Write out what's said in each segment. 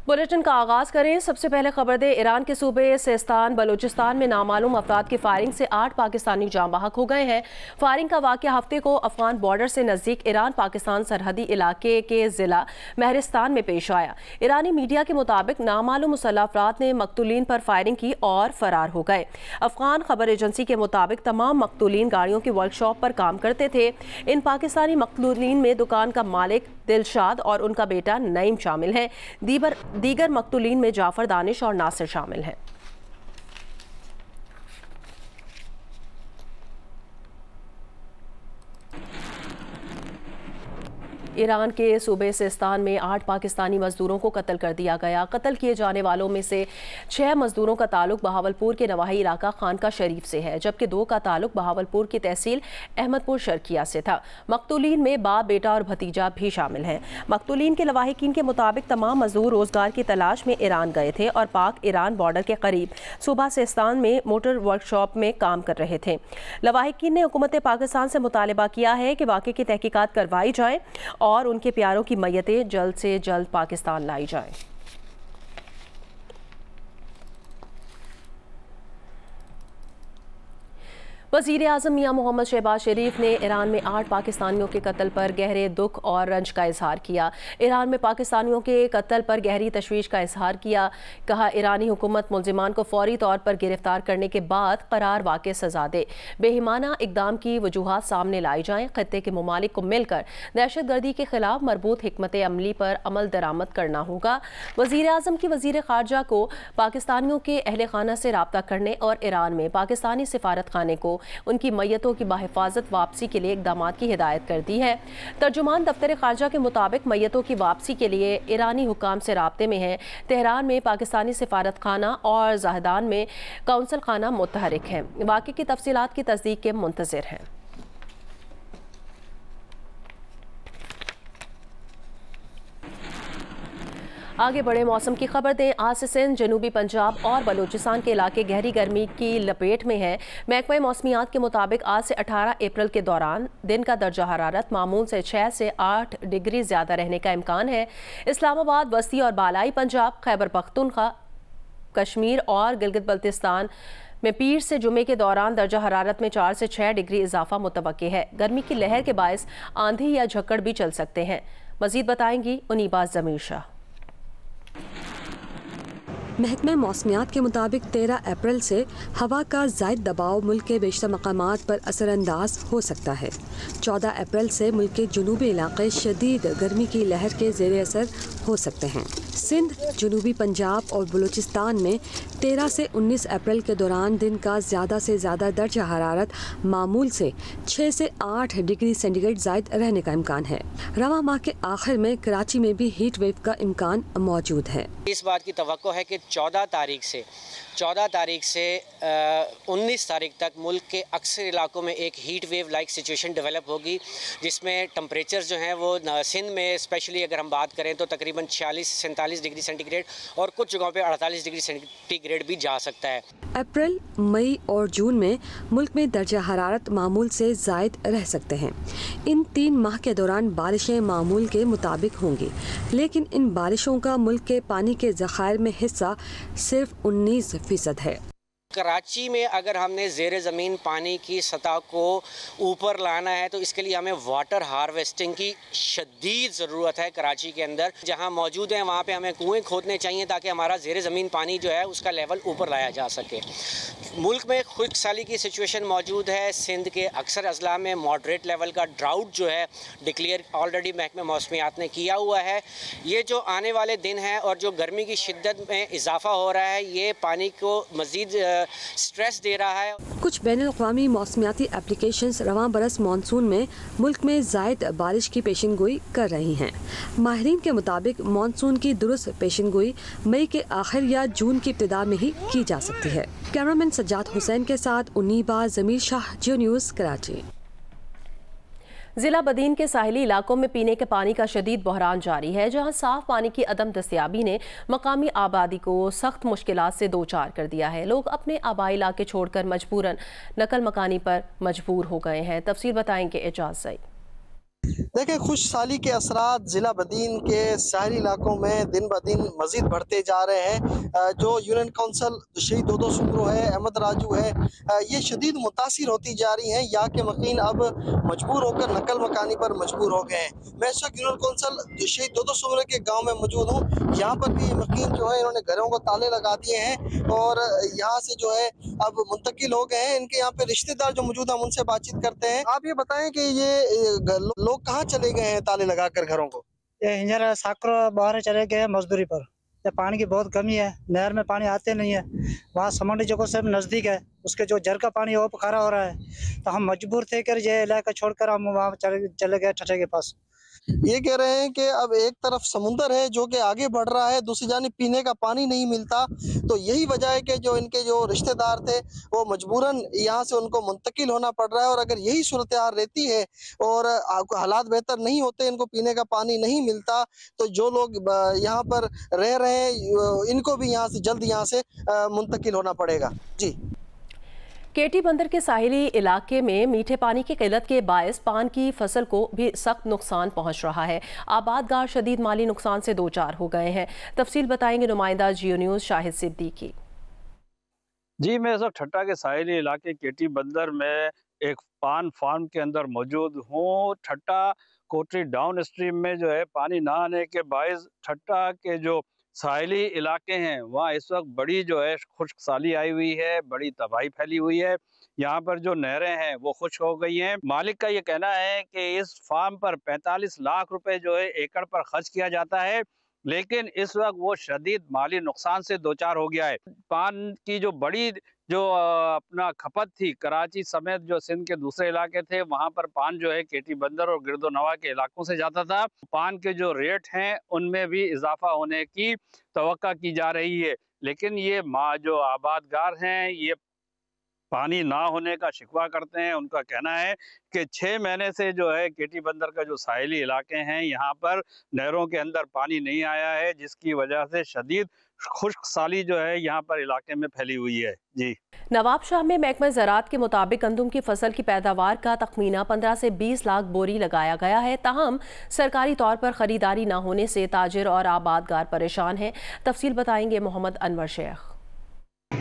Bulletin का आगाज करें। सबसे पहले खबर दे, ईरान के सूबे सिस्तान बलूचिस्तान में नामालूम अफराद की फायरिंग से 8 पाकिस्तानी जाँ बहक हो गए हैं। फायरिंग का वाक़या हफ्ते को अफगान बॉर्डर से नज़दीक ईरान पाकिस्तान सरहदी इलाके के ज़िला महरिस्तान में पेश आया। ईरानी मीडिया के मुताबिक नामालूम मुसल्लह अफराद ने मकतूलीन पर फायरिंग की और फरार हो गए। अफगान खबर एजेंसी के मुताबिक तमाम मकतूलीन गाड़ियों की वर्कशॉप पर काम करते थे। इन पाकिस्तानी मकतूलीन में दुकान का मालिक दिलशाद और उनका बेटा नईम शामिल हैं। दीगर मकतूलीन में जाफर, दानिश और नासिर शामिल हैं। ईरान के सूबे सिस्तान में 8 पाकिस्तानी मजदूरों को कत्ल कर दिया गया। कत्ल किए जाने वालों में से 6 मजदूरों का ताल्लुक बहावलपुर के नवाही इलाका खानका शरीफ से है, जबकि 2 का ताल्लुक बहावलपुर की तहसील अहमदपुर शर्किया से था। मकतूलीन में बाप, बेटा और भतीजा भी शामिल हैं। मकतूलीन के लवाहिकीन के मुताबिक तमाम मजदूर रोजगार की तलाश में ईरान गए थे और पाक ईरान बॉर्डर के करीब सूबा सिस्तान में मोटर वर्कशॉप में काम कर रहे थे। लवाहिकीन ने हुकूमत पाकिस्तान से मुतालबा किया है कि वाक़े की तहकीकात करवाई जाए और उनके प्यारों की मैयतें जल्द से जल्द पाकिस्तान लाई जाएं। वज़ीर आज़म मियां मोहम्मद शहबाज शरीफ ने ईरान में 8 पाकिस्तानियों के कत्ल पर गहरे दुख और रंज का इजहार किया। ईरान में पाकिस्तानियों के कत्ल पर गहरी तशवीश का इजहार किया। कहा, ईरानी हुकूमत मुल्ज़िमान को फौरी तौर पर गिरफ्तार करने के बाद करार वाक़ई सजा दे। बेईमाना इक़दाम की वजूहात सामने लाई जाएँ। खत्ते के ममालिक को मिलकर दहशतगर्दी के खिलाफ मरबूत हिकमत अमली पर अमल दरामद करना होगा। वज़ीर आज़म की वज़ीर ख़ारजा को पाकिस्तानियों के अहल खाना से रब्ता करने और ईरान में पाकिस्तानी सिफारत खाने को उनकी मैयतों की बाहिफाजत वापसी के लिए इक़दाम की हिदायत कर दी है। तर्जुमान दफ्तर ख़ारजा के मुताबिक मैयतों की वापसी के लिए ईरानी हुकाम से राब्ते में है। तेहरान में पाकिस्तानी सिफारत खाना और ज़ाहदान में कौंसल खाना मुतहरिक हैं। वाक़े की तफसीलात की तस्दीक के मुंतज़िर हैं। आगे बढ़े, मौसम की खबर दें। आज से सिंध, जनूबी पंजाब और बलूचिस्तान के इलाके गहरी गर्मी की लपेट में हैं। महकमा मौसमियात के मुताबिक आज से 18 अप्रैल के दौरान दिन का दर्जा हरारत मामूल से 6 से 8 डिग्री ज़्यादा रहने का इम्कान है। इस्लामाबाद, वस्ती और बालाई पंजाब, खैबर पख्तूनख्वा, कश्मीर और गिलगित बल्तिस्तान में पीर से जुमे के दौरान दर्जा हरारत में 4 से 6 डिग्री इजाफा मुतवक्के है। गर्मी की लहर के बायस आंधी या झक्कड़ भी चल सकते हैं। मजीद बताएंगी उनीबाज जमीर शाह। महकमा मौसमियात के मुताबिक 13 अप्रैल से हवा का ज़ायद दबाव मुल्क के बेशतर मकामात पर असरअंदाज हो सकता है। 14 अप्रैल से मुल्क के जनूबी इलाके शदीद गर्मी की लहर के ज़ेर असर हो सकते हैं। सिंध, जनूबी पंजाब और बलूचिस्तान में 13 से 19 अप्रैल के दौरान दिन का ज़्यादा से ज़्यादा दर्जा हरारत मामूल से 6 से 8 डिग्री सेंटीग्रेड ज़ायद रहने का इम्कान है। रवां माह के आखिर में कराची में भी हीट वेव का इम्कान मौजूद है। इस बात की तवक्को है कि 14 तारीख से 19 तारीख तक मुल्क के अक्सर इलाकों में एक heat wave like situation develop होगी, जिसमें टेम्परेचर जो हैं वो सिंध में स्पेशली अगर हम बात करें तो तकरीबन 46 से 47 डिग्री सेंटीग्रेड और कुछ जगहों पे 48 डिग्री सेंटीग्रेड भी जा सकता है। अप्रैल, मई और जून में मुल्क में दर्जा हरारत मामूल से ज़ायद रह सकते हैं। इन 3 माह के दौरान बारिशें मामूल के मुताबिक होंगी, लेकिन इन बारिशों का मुल्क के पानी के ज़खायर में हिस्सा सिर्फ 19% है। कराची में अगर हमने ज़ेरे ज़मीन पानी की सतह को ऊपर लाना है तो इसके लिए हमें वाटर हार्वेस्टिंग की शदीद ज़रूरत है। कराची के अंदर जहां मौजूद हैं वहां पे हमें कुएं खोदने चाहिए ताकि हमारा ज़ेरे ज़मीन पानी जो है उसका लेवल ऊपर लाया जा सके। मुल्क में खुश्कसाली की सिचुएशन मौजूद है। सिंध के अक्सर अजला में मॉडरेट लेवल का ड्राउट जो है डिक्लेयर ऑलरेडी महकमे मौसमियात ने किया हुआ है। ये जो आने वाले दिन हैं और जो गर्मी की शिद्दत में इजाफा हो रहा है, ये पानी को मज़ीद स्ट्रेस दे रहा है। कुछ बैनुल-अक़वामी मौसमियाती एप्लीकेशंस रवां बरस मानसून में मुल्क में ज़ायद बारिश की पेशनगोई कर रही हैं। माहिरीन के मुताबिक मानसून की दुरुस्त पेशनगोई मई के आखिर या जून की इब्तिदा में ही की जा सकती है। कैमरामैन सज्जाद हुसैन के साथ उन्नीबा जमीर शाह, जियो न्यूज़, कराची। जिला बदीन के साहिली इलाकों में पीने के पानी का शदीद बहरान जारी है, जहां साफ पानी की अदम दस्तयाबी ने मकामी आबादी को सख्त मुश्किलात से दो चार कर दिया है। लोग अपने आबाई इलाके छोड़कर मजबूरन नकल मकानी पर मजबूर हो गए हैं। तफसील बताएंगे एजाज सईद। देखिए, खुशहाली के असरात ज़िला बदीन के शहरी इलाकों में दिन ब दिन मज़ीद बढ़ते जा रहे हैं। जो यूनियन कौंसल शहीद दोदो सुंदरो है, अहमद राजू है, ये शदीद मुतासिर होती जा रही हैं। यहाँ के मकीन अब मजबूर होकर नकल मकानी पर मजबूर हो गए हैं। मैं इस वक्त यूनियन कौंसल शहीद दोदो सुंदरो के गाँव में मौजूद हूँ। यहाँ पर भी मकीन जो है इन्होंने घरों को ताले लगा दिए हैं और यहाँ से जो है अब मुंतकिल हो गए हैं। इनके यहाँ पे रिश्तेदार जो मौजूद हैं, हम उनसे बातचीत करते हैं। आप ये बताएं कि ये लोग कहाँ चले गए हैं ताले लगाकर घरों को? ये इंजर साकरो बाहर चले गए हैं मजदूरी पर। ये पानी की बहुत कमी है, नहर में पानी आते नहीं है। वहाँ समंडी जगह से नज़दीक है, उसके जो झर का पानी है वो खारा हो रहा है। तो हम मजबूर थे कर ये इलाका छोड़कर हम वहाँ चले गए ठठे के पास। ये कह रहे हैं कि अब एक तरफ समुंदर है जो कि आगे बढ़ रहा है, दूसरी जानिब पीने का पानी नहीं मिलता। तो यही वजह है कि जो इनके जो रिश्तेदार थे वो मजबूरन यहाँ से उनको मुंतकिल होना पड़ रहा है। और अगर यही सूरत हाल रहती है और हालात बेहतर नहीं होते, इनको पीने का पानी नहीं मिलता, तो जो लोग यहाँ पर रह रहे हैं इनको भी यहाँ से जल्द यहाँ से मुंतकिल होना पड़ेगा। जी। केटी बंदर के साहिली इलाके में मीठे पानी की किल्लत के बायस पान की फसल को भी सख्त नुकसान पहुंच रहा है। आबादगार शदीद माली नुकसान से दो चार हो गए हैं। तफसील बताएंगे नुमाइंदा जियो न्यूज़ शाहिद सिद्दीकी। जी, मैं इस वक्त ठट्टा के साहिली इलाके केटी बंदर में एक पान फार्म के अंदर मौजूद हूँ। ठट्टा कोटरी डाउन स्ट्रीम में जो है पानी ना आने के बायस ठट्टा के जो साहिली इलाके हैं वहाँ इस वक्त बड़ी जो है खुश्क साली आई हुई है, बड़ी तबाही फैली हुई है। यहाँ पर जो नहरें हैं वो खुश्क हो गई हैं। मालिक का ये कहना है कि इस फार्म पर 45 लाख रुपए जो है एकड़ पर खर्च किया जाता है, लेकिन इस वक्त वो शदीद माली नुकसान से दो चार हो गया है। पान की जो बड़ी जो अपना खपत थी, कराची समेत जो सिंध के दूसरे इलाके थे वहाँ पर पान जो है केटी बंदर और गिरदो नवा के इलाकों से जाता था। पान के जो रेट हैं उनमें भी इजाफा होने की तवक्का की जा रही है, लेकिन ये जो आबादगार हैं ये पानी ना होने का शिकवा करते हैं। उनका कहना है कि 6 महीने से जो है केटी बंदर का जो साहिली इलाके हैं यहाँ पर नहरों के अंदर पानी नहीं आया है, जिसकी वजह से शदीद खुश्क साली जो है यहाँ पर इलाके में फैली हुई है। जी। नवाबशाह में महकमा ज़राअत के मुताबिक गंदम की फसल की पैदावार का तखमीना 15 से 20 लाख बोरी लगाया गया है। ताहम सरकारी तौर पर खरीदारी न होने से ताजिर और आबादगार परेशान हैं। तफसील बताएंगे मोहम्मद अनवर शेख।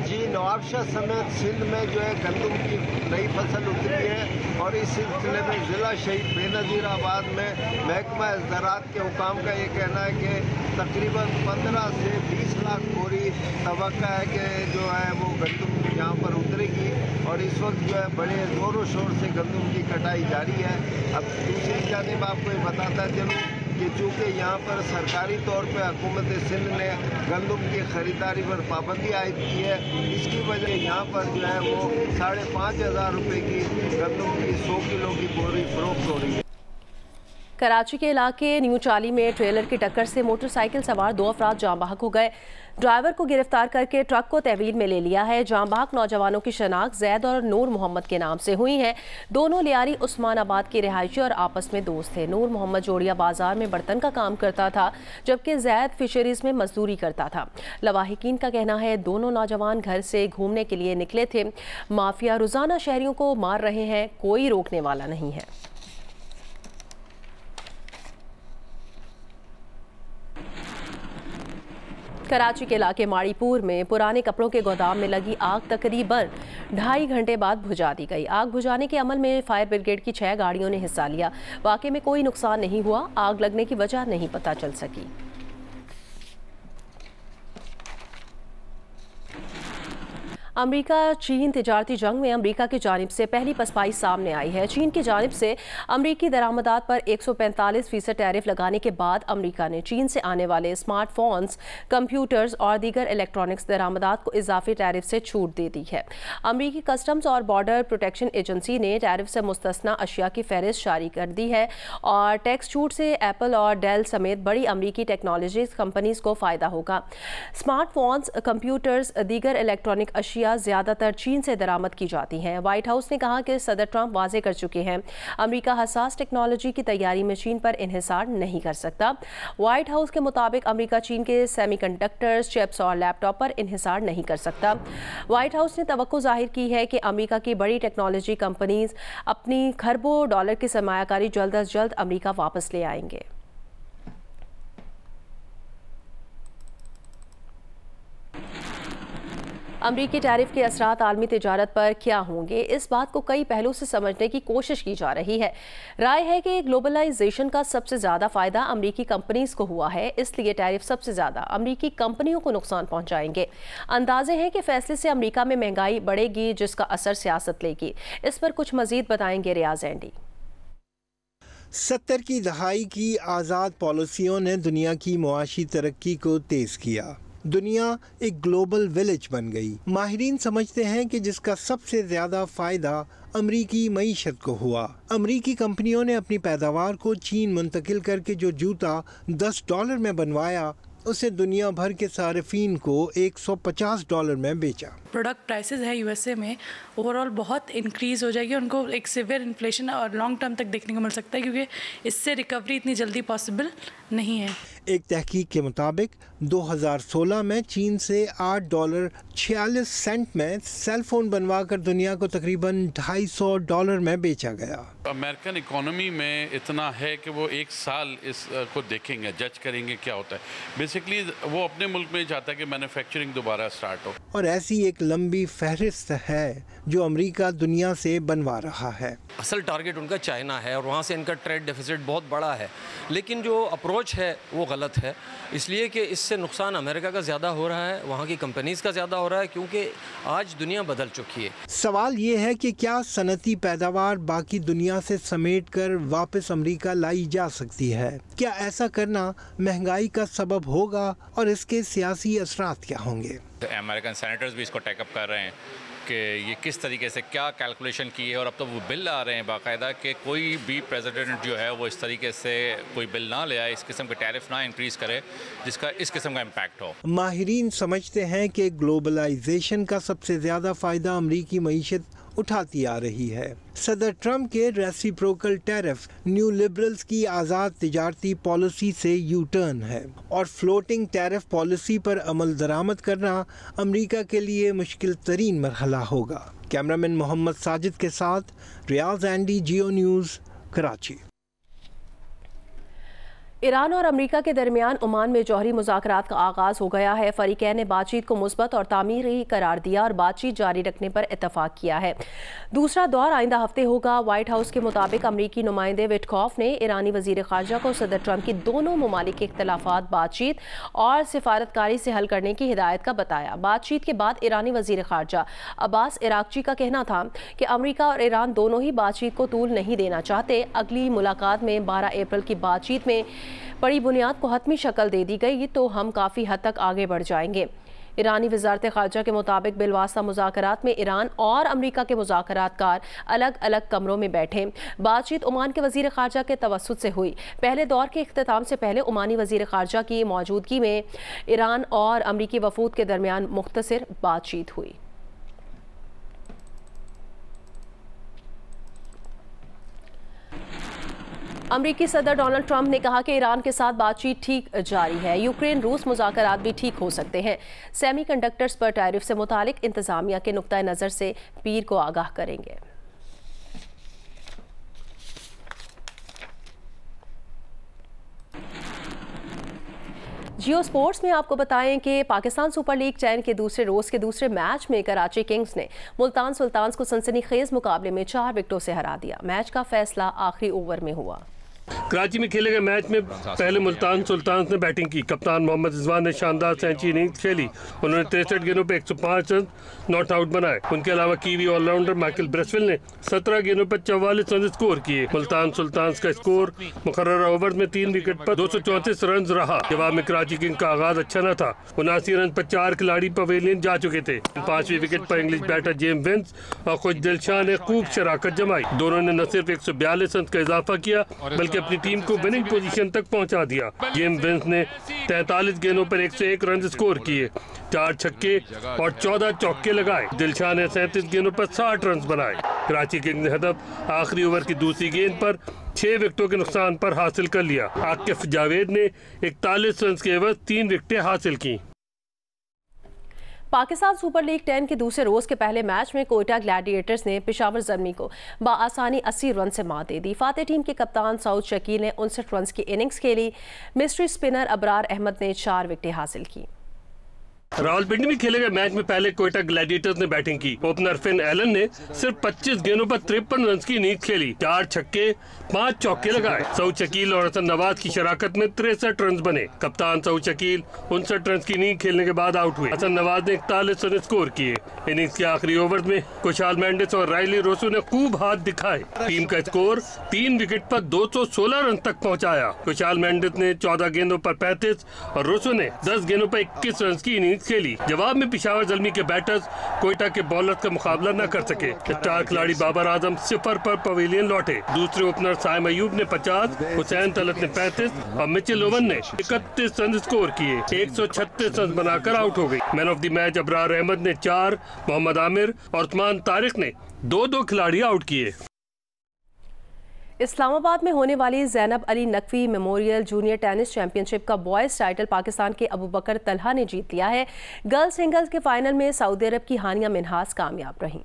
जी, नवाबशाह समेत सिंध में जो है गंदम की नई फसल उतरी है और इस सिलसिले में ज़िला शहीद बेनज़ीर आबाद में महकमा ज़राअत के हुकाम का ये कहना है कि तकरीबन 15 से 20 लाख बोरी तवक्का है कि जो है वो गंदम यहाँ पर उतरेगी। और इस वक्त जो है बड़े ज़ोरों शोर से गंदम की कटाई जारी है। अब दूसरी जानिब आपको ये बताता चलूँ कि चूँकि यहाँ पर सरकारी तौर पर हुकूमत सिंध ने गंदम की ख़रीदारी पर पाबंदी आयद की है, इसकी वजह यहाँ पर जो है वो 5,500 रुपये की गंदम की 100 किलो की बोरी फरोख्त हो रही है। कराची के इलाके न्यू चाली में ट्रेलर की टक्कर से मोटरसाइकिल सवार 2 अफराद जाँ बहक हो गए। ड्राइवर को गिरफ्तार करके ट्रक को तहवील में ले लिया है। जाँ बहक नौजवानों की शनाख्त जैद और नूर मोहम्मद के नाम से हुई है। दोनों लियारी उस्मानाबाद के रिहायशी और आपस में दोस्त थे। नूर मोहम्मद जोड़िया बाजार में बर्तन का काम करता था, जबकि जैद फिशरीज में मजदूरी करता था। लवाहिकीन का कहना है दोनों नौजवान घर से घूमने के लिए निकले थे। माफिया रोजाना शहरियों को मार रहे हैं, कोई रोकने वाला नहीं है। कराची के इलाके माड़ीपुर में पुराने कपड़ों के गोदाम में लगी आग तकरीबन 2.5 घंटे बाद बुझा दी गई। आग बुझाने के अमल में फायर ब्रिगेड की 6 गाड़ियों ने हिस्सा लिया। वाकई में कोई नुकसान नहीं हुआ। आग लगने की वजह नहीं पता चल सकी। अमेरिका चीन तिजारती जंग में अमेरिका की जानिब से पहली पसपाई सामने आई है। चीन की जानिब से अमेरिकी दरामदात पर 145% टैरिफ लगाने के बाद अमेरिका ने चीन से आने वाले स्मार्टफोन्स, कंप्यूटर्स और दीगर इलेक्ट्रॉनिक्स दरामदात को इजाफी टैरिफ से छूट दे दी है। अमेरिकी कस्टम्स और बॉर्डर प्रोटेक्शन एजेंसी ने टैरिफ से मुस्तस्ना अशिया की फहरिस्त जारी कर दी है और टैक्स छूट से एप्पल और डेल समेत बड़ी अमेरिकी टेक्नोलॉजी कंपनीज को फ़ायदा होगा। स्मार्टफोन्स, कंप्यूटर्स, दीगर इलेक्ट्रॉनिक अशिया अशिया ज़्यादातर चीन से दरामद की जाती हैं। व्हाइट हाउस ने कहा कि सदर ट्रंप वाजे कर चुके हैं अमेरिका हसास टेक्नोलॉजी की तैयारी में चीन पर इन्हिसार नहीं कर सकता। व्हाइट हाउस के मुताबिक अमेरिका चीन के सेमीकंडक्टर्स, चिप्स और लैपटॉप पर इन्हिसार नहीं कर सकता। व्हाइट हाउस ने तवक्को जाहिर की है कि अमेरिका की बड़ी टेक्नोलॉजी कंपनीज अपनी खरबों डॉलर की सरमायाकारी जल्द अज जल्द अमेरिका वापस ले आएंगे। अमरीकी टैरिफ के असरात आलमी तिजारत पर क्या होंगे, इस बात को कई पहलू से समझने की कोशिश की जा रही है। राय है कि ग्लोबलाइजेशन का सबसे ज़्यादा फ़ायदा अमरीकी कंपनीज को हुआ है, इसलिए टैरिफ सबसे ज़्यादा अमरीकी कंपनियों को नुकसान पहुंचाएंगे। अंदाजे हैं कि फैसले से अमरीका में महंगाई बढ़ेगी, जिसका असर सियासत लेगी। इस पर कुछ मजीद बताएंगे रियाज एंडी। 70 की दहाई की आज़ाद पॉलिसियों ने दुनिया की मुआशी तरक्की को तेज़ किया। दुनिया एक ग्लोबल विलेज बन गई। माहिरीन समझते हैं कि जिसका सबसे ज़्यादा फ़ायदा अमरीकी मईशत को हुआ। अमरीकी कंपनियों ने अपनी पैदावार को चीन मुंतकिल करके जो जूता $10 में बनवाया, उसे दुनिया भर के सारिफीन को $150 में बेचा। प्रोडक्ट प्राइसेस है यूएसए में ओवरऑल बहुत इंक्रीज हो जाएगी। उनको एक सिवियर इन्फ्लेशन और लॉन्ग टर्म तक देखने को मिल सकता है, क्योंकि इससे रिकवरी इतनी जल्दी पॉसिबल नहीं है। एक तहकीक के मुताबिक 2016 में चीन से $8.46 में सेल फोन बनवा कर दुनिया को तकरीबन $250 में बेचा गया। अमेरिकन इकोनॉमी में इतना है कि वो एक साल इसको देखेंगे, जज करेंगे क्या होता है। बेसिकली वो अपने मुल्क में चाहता है कि मैन्युफैक्चरिंग दोबारा स्टार्ट हो। और ऐसी एक लंबी फहरिस्त है जो अमेरिका दुनिया से बनवा रहा है। असल टारगेट उनका चाइना है और वहाँ से इनका ट्रेड डेफिसिट बहुत बड़ा है, लेकिन जो अप्रोच है वो गलत है, इसलिए कि इससे नुकसान अमेरिका का ज़्यादा हो रहा है, वहाँ की कंपनीज का ज़्यादा हो रहा है, क्योंकि आज दुनिया बदल चुकी है। सवाल ये है कि क्या सनती पैदावार बाकी दुनिया से समेट कर वापस अमेरिका लाई जा सकती है? क्या ऐसा करना महंगाई का सबब होगा और इसके सियासी असरात क्या होंगे? अमेरिकन सेनेटर्स भी इसको टेकअप कर रहे हैं कि ये किस तरीके से क्या कैलकुलेशन की है, और अब तो वो बिल आ रहे हैं बाकायदा कि कोई भी प्रेसिडेंट जो है वो इस तरीके से कोई बिल ना ले आए, इस किस्म के टैरिफ ना इंक्रीज़ करे जिसका इस किस्म का इम्पैक्ट हो। माहिरीन समझते हैं कि ग्लोबलाइजेशन का सबसे ज़्यादा फ़ायदा अमरीकी मईशत उठाती आ रही है। सदर ट्रंप के रेसिप्रोकल टैरिफ न्यू लिबरल्स की आज़ाद तिजारती पॉलिसी से यू टर्न है, और फ्लोटिंग टैरिफ पॉलिसी पर अमल दरामद करना अमेरिका के लिए मुश्किल तरीन मरहला होगा। कैमरामैन मोहम्मद साजिद के साथ रियाज एंडी, जियो न्यूज़, कराची। ईरान और अमेरिका के दरमियान ओमान में जौहरी मुज़ाकरात का आगाज़ हो गया है। फ़रीक़ैन ने बातचीत को मुस्बत और तामीरी करार दिया और बातचीत जारी रखने पर इत्तफाक किया है। दूसरा दौर आइंदा हफ्ते होगा। व्हाइट हाउस के मुताबिक अमरीकी नुमाइंदे विटकॉफ ने ईरानी वज़ीर ख़ारजा को सदर ट्रंप की दोनों ममालिक के इख्तलाफात बातचीत और सिफारतकारी से हल करने की हिदायत का बताया। बातचीत के बाद ईरानी वज़ीर ख़ारजा अब्बास इराक़ची का कहना था कि अमरीका और ईरान दोनों ही बातचीत को तूल नहीं देना चाहते। अगली मुलाकात में 12 अप्रैल की बातचीत में बड़ी बुनियाद को हतमी शक्ल दे दी गई तो हम काफ़ी हद तक आगे बढ़ जाएंगे। ईरानी वज़ारत ख़ारजा के मुताबिक बिलवास्ता मुज़ाकरात में ईरान और अमरीका के मुज़ाकरातकार अलग अलग कमरों में बैठे। बातचीत ओमान के वज़ीर ख़ारजा के तवस्सुत से हुई। पहले दौर के इख्तिताम से पहले ओमानी वज़ीर ख़ारजा की मौजूदगी में ईरान और अमरीकी वफूद के दरमियान मुख्तसर बातचीत हुई। अमरीकी सदर डोनाल्ड ट्रंप ने कहा कि ईरान के साथ बातचीत ठीक जारी है। यूक्रेन रूस मुज़ाकरात भी ठीक हो सकते हैं। सेमीकंडक्टर्स पर टैरिफ से मुतालिक इंतज़ामिया के नुक्ता नज़र से पीर को आगाह करेंगे। जियो स्पोर्ट्स में आपको बताएं कि पाकिस्तान सुपर लीग 10 के दूसरे रोज़ के दूसरे मैच में कराची किंग्स ने मुल्तान सुल्तान्स को सनसनीखेज मुकाबले में 4 विकेटों से हरा दिया। मैच का फैसला आखिरी ओवर में हुआ। कराची में खेले गए मैच में पहले मुल्तान सुल्तान्स ने बैटिंग की। कप्तान मोहम्मद रिजवान ने शानदार सेंचुरी इनिंग्स खेली। उन्होंने 63 गेंदों पर 105 रन नॉट आउट बनाए। उनके अलावा कीवी ऑलराउंडर माइकल ब्रेसवेल ने 17 गेंदों पर 44 रन स्कोर किए। मुल्तान सुल्तान्स का स्कोर मुकर्रर ओवर में 3 विकेट पर 234 रन रहा। जवाब में कराची किंग का आगाज अच्छा न था। 79 रन पर 4 खिलाड़ी पवेलियन जा चुके थे। 5वीं विकेट पर इंग्लिश बैटर जेम्स विंस और खुश दिलशाह ने खूब शराकत जमाई। दोनों ने न सिर्फ 142 रन का इजाफा किया बल्कि जबकि अपनी टीम को विनिंग पोजीशन तक पहुंचा दिया। जेम्स विंस ने 43 गेंदों पर 101 रन स्कोर किए, 4 छक्के और 14 चौके लगाए। दिलशाह ने 37 गेंदों पर 60 रन बनाए। कराची किंग्स ने हदफ आखिरी ओवर की दूसरी गेंद पर 6 विकेटों के नुकसान पर हासिल कर लिया। आकिफ जावेद ने 41 रन के एवज 3 विकेटें हासिल की। पाकिस्तान सुपर लीग 10 के दूसरे रोज के पहले मैच में कोयटा ग्लैडिएटर्स ने पेशावर ज़ल्मी को बाआसानी 80 रन से मात दे दी। फातेह टीम के कप्तान सऊद शकील ने 59 रन की इनिंग्स खेली। मिस्ट्री स्पिनर अबरार अहमद ने 4 विकेटें हासिल की। रावलपिंडी में खेले गए मैच में पहले कोयटा ग्लैडिएटर्स ने बैटिंग की। ओपनर फिन एलन ने सिर्फ 25 गेंदों पर 53 रन की इनिंग्स खेली, 4 छक्के 5 चौके लगाए। सऊद शकील और हसन नवाज की शराकत में 63 रन बने। कप्तान सऊद शकील 59 रन की इनिंग खेलने के बाद आउट हुए। हसन नवाज ने 41 रन स्कोर किए। इनिंग्स के आखिरी ओवर में कुशाल मेंडिस और राइली रोसो ने खूब हाथ दिखाए। टीम का स्कोर 3 विकेट पर 216 रन तक पहुँचाया। कुशाल मेंडिस ने 14 गेंदों पर 35 और रोसो ने 10 गेंदों पर 21 रन की इनिंग्स खेली। जवाब में पेशावर ज़ल्मी के बैटर्स कोयटा के बॉलर्स का मुकाबला न कर सके। स्टार खिलाड़ी बाबर आजम 0 पर पवेलियन लौटे। दूसरे ओपनर साइम अयूब ने 50, हुसैन तलत ने 35 और मिचेल ओवन ने 31 रन स्कोर किए। 136 रन बनाकर आउट हो गई। Man of the match Abrar Ahmed ने 4, मोहम्मद आमिर और उस्मान तारिक ने 2-2 खिलाड़ी आउट किए। इस्लामाबाद में होने वाली Zainab Ali Naqvi memorial junior tennis championship का बॉयज़ टाइटल पाकिस्तान के अबू बकर तलहा ने जीत लिया है। गर्ल्स सिंगल्स के फाइनल में सऊदी अरब की हानिया मिन्हास कामयाब रहीं।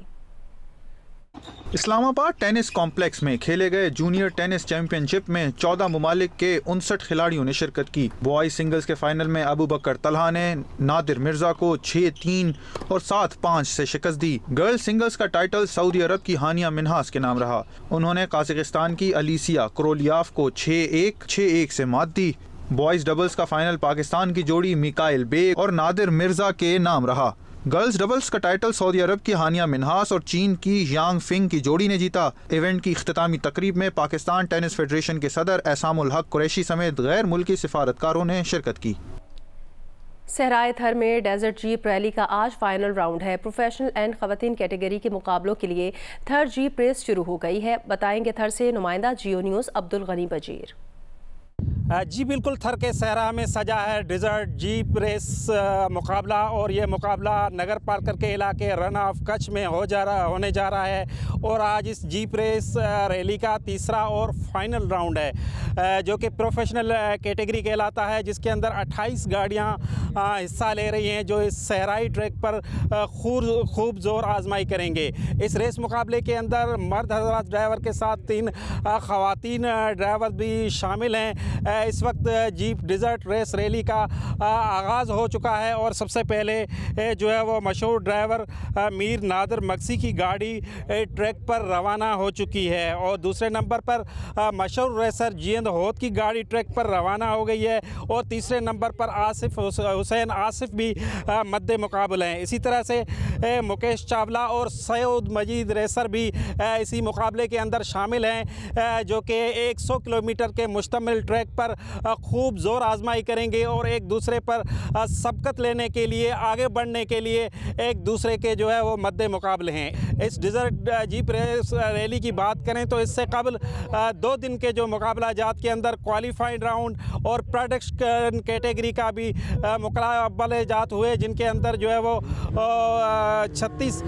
इस्लामाबाद टेनिस कॉम्प्लेक्स में खेले गए जूनियर टेनिस चैंपियनशिप में 14 मुमालिक के 59 खिलाड़ियों ने शिरकत की। बॉयज सिंगल्स के फाइनल में अबू बकर तलहा ने नादिर मिर्जा को 6-3 और 7-5 से शिकस्त दी। गर्ल्स सिंगल्स का टाइटल सऊदी अरब की हानिया मिन्हास के नाम रहा। उन्होंने काज़ाकिस्तान की अलीसिया क्रोलियाफ को 6-1, 6-1 से मात दी। बॉयज डबल्स का फाइनल पाकिस्तान की जोड़ी मिकाइल बेग और नादिर मिर्जा के नाम रहा। गर्ल्स डबल्स का टाइटल सऊदी अरब की हानिया मिन्हास और चीन की यांग फिंग की जोड़ी ने जीता। इवेंट की इख्तितामी तकरीब में पाकिस्तान टेनिस फेडरेशन के सदर एहसामुल हक कुरैशी समेत गैर मुल्की सिफारतकारों ने शिरकत की। सहराए थर में डेजर्ट जीप रैली का आज फाइनल राउंड है। प्रोफेशनल एंड खवातीन कैटेगरी के मुकाबलों के लिए थर जीप रेस शुरू हो गई है। बताएंगे थर से नुमाइंदा जियो न्यूज़ अब्दुल गनी बजीर। जी बिल्कुल, थर के सहरा में सजा है डेजर्ट जीप रेस मुकाबला और ये मुकाबला नगर पार्कर के इलाके रन ऑफ कच्छ में होने जा रहा है। और आज इस जीप रेस रैली का तीसरा और फाइनल राउंड है जो कि प्रोफेशनल कैटेगरी कहलाता है, जिसके अंदर 28 गाड़ियां हिस्सा ले रही हैं जो इस सहराई ट्रैक पर खूब जोर आजमाई करेंगे। इस रेस मुकाबले के अंदर मर्द हज़रात ड्राइवर के साथ 3 खवातीन ड्राइवर भी शामिल हैं। इस वक्त जीप डेजर्ट रेस रैली का आगाज़ हो चुका है और सबसे पहले जो है वो मशहूर ड्राइवर मीर नादर मक्सी की गाड़ी ट्रैक पर रवाना हो चुकी है और दूसरे नंबर पर मशहूर रेसर जियंद होद की गाड़ी ट्रैक पर रवाना हो गई है और तीसरे नंबर पर हुसैन आसिफ भी मद्दे मुकाबले हैं। इसी तरह से मुकेश चावला और सैयद मजीद रेसर भी इसी मुकाबले के अंदर शामिल हैं जो कि 100 किलोमीटर के मुश्तमिल ट्रैक पर खूब जोर आजमाई करेंगे और एक दूसरे पर सबकत लेने के लिए, आगे बढ़ने के लिए एक दूसरे के जो है वो मद्दे मुकाबले हैं। इस डेजर्ट जीप रेस रैली की बात करें तो इससे कबल 2 दिन के जो मुकाबला जात के अंदर क्वालिफाइड राउंड और प्रोडक्शन कैटेगरी का भी मुकाबले जात हुए, जिनके अंदर जो है वो 36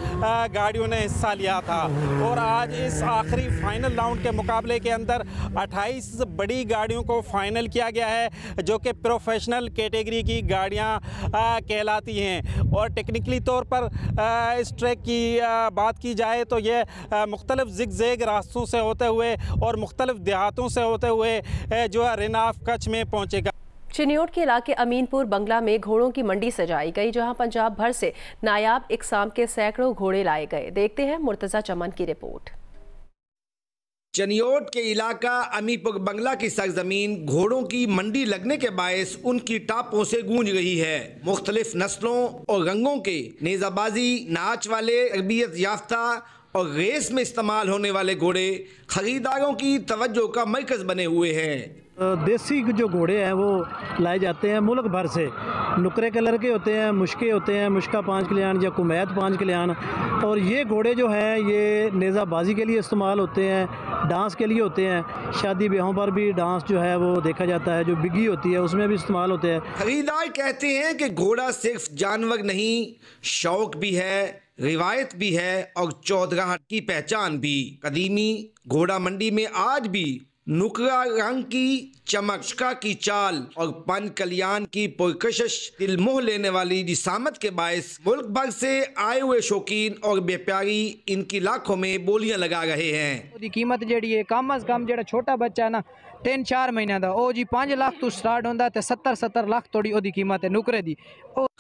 गाड़ियों ने हिस्सा लिया था। और आज इस आखिरी फाइनल राउंड के मुकाबले के अंदर 28 बड़ी गाड़ियों को फाइनल किया गया है जो कि प्रोफेशनल कैटेगरी की गाड़ियां कहलाती हैं। और टेक्निकली तौर पर इस ट्रैक की बात की जाए तो ये मुख्तलिफ ज़िगज़ैग रास्तों से होते हुए और मुख्तलिफ देहातों से होते हुए जो है रन ऑफ कच्छ में पहुँचेगा। चिन्योट के इलाके अमीनपुर बंगला में घोड़ों की मंडी सजाई गई, जहां पंजाब भर से नायाब इकसाम के सैकड़ों घोड़े लाए गए। देखते हैं मुर्तज़ा चमन की रिपोर्ट। चिन्योट के इलाका अमीनपुर बंगला की सरजमीन घोड़ों की मंडी लगने के बायस उनकी टापों से गूंज गई है। मुख्तलिफ नस्लों और रंगों के नेजाबाजी, नाच वाले, तरबियत याफ्ता और रेस में इस्तेमाल होने वाले घोड़े खरीदारों की तवज्जो का मरकज बने हुए हैं। देसी जो घोड़े हैं वो लाए जाते हैं मुल्क भर से। नुकरे कलर के होते हैं, मुश्के होते हैं, मुश्का 5 कल्याण या कुमैत 5 कल्याण। और ये घोड़े जो हैं ये नेज़ाबाजी के लिए इस्तेमाल होते हैं, डांस के लिए होते हैं, शादी ब्याहों पर भी डांस जो है वो देखा जाता है, जो बिग्गी होती है उसमें भी इस्तेमाल होते हैं। खरीदार कहते हैं कि घोड़ा सिर्फ जानवर नहीं, शौक भी है, रिवायत भी है और चौधराहट की पहचान भी। कदीमी घोड़ा मंडी में आज भी नुकरा रंग की चमक, शिका की चाल और पन कल्याण की पुरकशिश दिल मोह लेने वाली जिसामत के बायस मुल्क भर से आए हुए शौकीन और व्यापारी इनकी लाखों में बोलियां लगा रहे हैं। ओदी कीमत जेड़ी है कम अज कम जेड़ा छोटा बच्चा है ना 3-4 महीने का ओ जी 5 लाख तो स्टार्ट होता है, 70-70 लाख थोड़ी ओदी कीमत है नुकरे दी।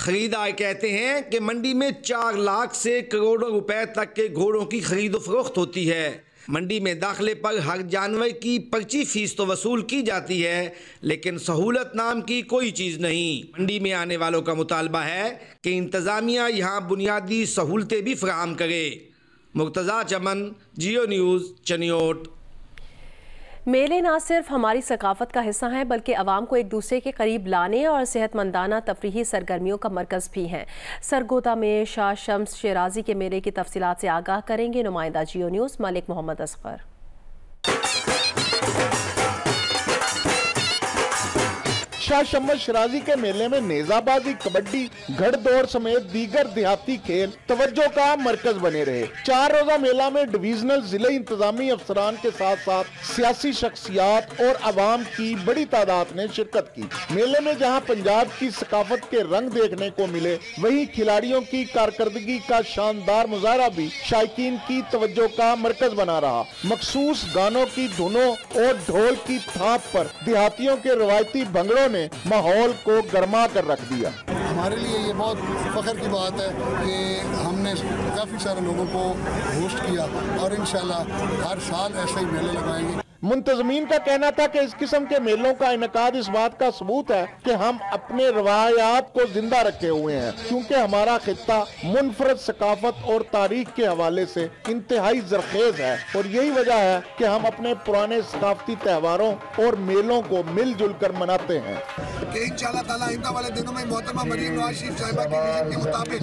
खरीदार कहते हैं कि मंडी में 4 लाख से करोड़ों रुपए तक के घोड़ों की खरीदो फरोख्त होती है। मंडी में दाखिले पर हर जानवर की पर्ची फीस तो वसूल की जाती है, लेकिन सहूलत नाम की कोई चीज़ नहीं। मंडी में आने वालों का मुतालबा है कि इंतज़ामिया यहाँ बुनियादी सहूलतें भी फराहम करे। मुर्तज़ा चमन, जियो न्यूज़, चनियोट। मेले न सिर्फ हमारी सकाफत का हिस्सा हैं बल्कि आवाम को एक दूसरे के करीब लाने और सेहतमंदाना तफरीही सरगर्मियों का मरकज़ भी हैं। सरगोदा में शाह शम्स शिराजी के मेले की तफसीलात से आगाह करेंगे नुमाइंदा जियो न्यूज़ मलिक मोहम्मद असगर। शाह शम्स शिराजी के मेले में नेजाबाजी, कबड्डी, घड़दौड़ समेत दीगर देहाती खेल तवज्जो का मरकज बने रहे। 4 रोजा मेला में डिवीजनल जिले इंतजामी अफसरान के साथ साथ सियासी शख्सियात और आवाम की बड़ी तादाद ने शिरकत की। मेले में जहां पंजाब की सकाफत के रंग देखने को मिले, वहीं खिलाड़ियों की कारकर्दगी का शानदार मुजाहरा भी शायकीन की तवज्जो का मरकज बना रहा। मखसूस गानों की धुनों और ढोल की थाप पर देहातियों के रवायती भंगड़ों ने माहौल को गरमा कर रख दिया। हमारे लिए ये बहुत फख्र की बात है कि हमने काफ़ी सारे लोगों को होस्ट किया और इंशाल्लाह हर साल ऐसे ही मेले लगाएंगे। मुंतजमीन का कहना था कि इस किस्म के मेलों का इनकाद इस बात का सबूत है कि हम अपने रवायात को जिंदा रखे हुए हैं, क्योंकि हमारा खित्ता मुनफरद सकाफत और तारीख के हवाले से इंतहाई जरखेज है और यही वजह है कि हम अपने पुराने सकाफती त्योहारों और मेलों को मिलजुल कर मनाते हैं। इंशाअल्लाह ताला आइंदा वाले दिनों में मोहतरमा मरीम नवाज शरीफ साहिबा की विजन के मुताबिक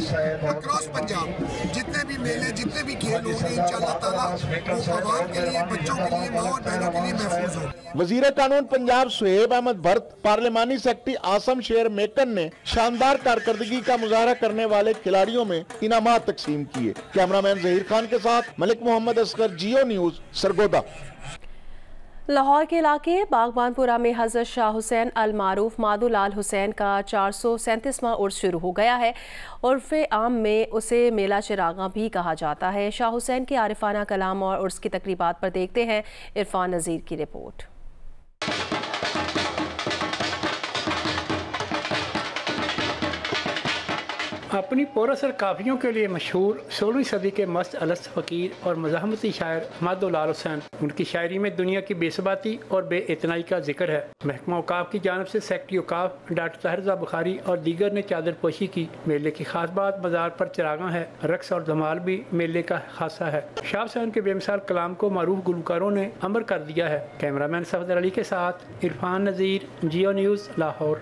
अक्रॉस पंजाब जितने भी मेले, जितने भी खेल होंगे इंशाअल्लाह ताला वो आवाम के लिए, बच्चों के लिए, माँ और बहनों के लिए महफूज हो। वजीर कानून पंजाब सुहेब अहमद भर्त, पार्लिमानी सेक्रेटरी आसम शेर मेकन ने शानदार कारकर्दगी का मुजाहरा करने वाले खिलाड़ियों में इनामात तकसीम किए। कैमरामैन जहीर खान के साथ मलिक मोहम्मद असगर, जियो न्यूज़, सरगोदा। लाहौर के इलाके बागबानपुरा में हज़रत शाह हुसैन अल मारूफ मादुलाल हुसैन का 437वां उर्स शुरू हो गया है। उर्फ़े आम में उसे मेला चिरागा भी कहा जाता है। शाह हुसैन के आरिफाना कलाम और उर्स की तकरीबात पर देखते हैं इरफान नज़ीर की रिपोर्ट। अपनी पुरअसर काफ़ियों के लिए मशहूर 16वीं सदी के मस्त अलस्त फ़कीर और मज़ाहमती शायर मादुलाल हुसैन, उनकी शायरी में दुनिया की बेसबाती और बेइतनाई का जिक्र है। महकमा औकाफ की जानब से सेक्रेटरी औकाफ डॉक्टर ताहिर बुखारी और दीगर ने चादर पोशी की। मेले की खास बात मज़ार पर चिरागा है, रक्स और धमाल भी मेले का खासा है। शाह हुसैन के बेमिसाल कलाम को मारूफ गुलकारों ने अमर कर दिया है। कैमरामैन सफदर अली के साथ इरफान नज़ीर, जियो न्यूज़, लाहौर।